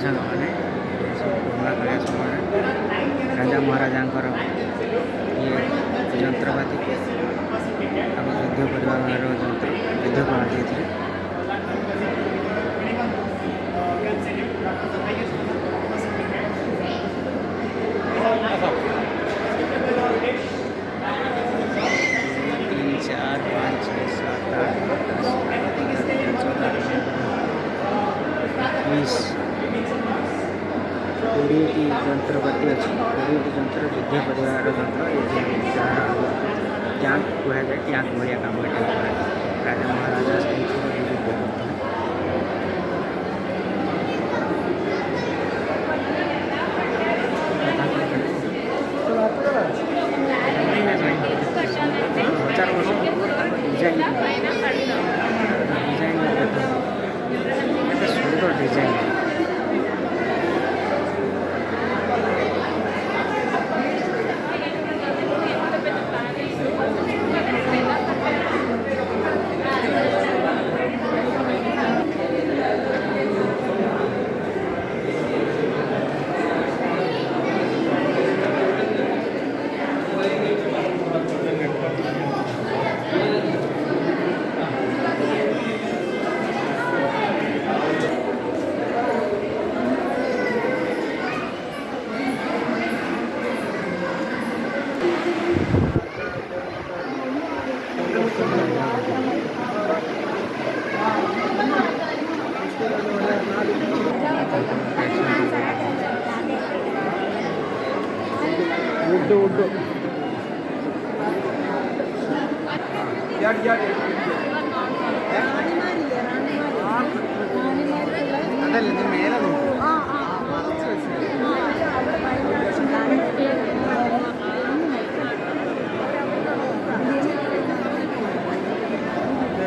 ସାଙ୍ଗମାନେ ପୁରୁଣା କରିବା ସମୟରେ ରାଜା ମହାରାଜାଙ୍କର ଇଏ ଯନ୍ତ୍ରପାତି ତାକୁ ଯୁଦ୍ଧ କରିବାର ଯନ୍ତ୍ର ଯୁଦ୍ଧ କରନ୍ତି ଏଥିରେ। तीन चार पाँच छः सात आठ नौ दस 20ଟି ଯନ୍ତ୍ରପାତି ଅଛି। 20ଟି ଯନ୍ତ୍ର ଯୁଦ୍ଧ କରିବାର ଯନ୍ତ୍ର ଯାହାର ଟ୍ୟାଙ୍କ କୁହାଯାଏ। ଟ୍ୟାଙ୍କ ଭଳିଆ କାମ ଏଠି କରେ। ରାଜା ମହାରାଜା ସେଇଥିରେ ଯୁଦ୍ଧ କରୁଥିଲେ। ହଜାର ବର୍ଷ ପୂର୍ବରୁ ତାଙ୍କ ଡିଜାଇନ୍ କେତେ ସୁନ୍ଦର ଡିଜାଇନ୍। wood അതല്ല ഇത് മേലെ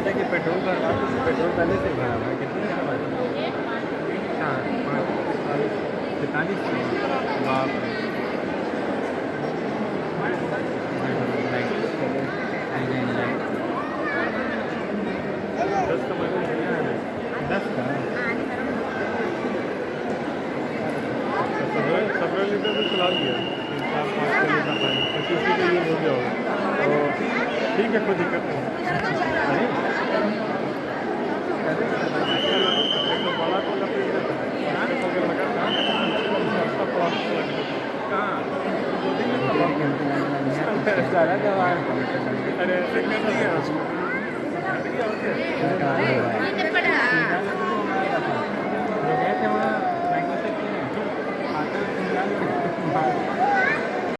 देखिए पेट्रोल पहले से भरा हुआ है। कितने हाँ 45 बाप सत्रह लीटर तो चला लिया 4-5 लीटर पानी 25 के लिए हो गया होगा तो ठीक है कोई दिक्कत नहीं। बड़ा को अरे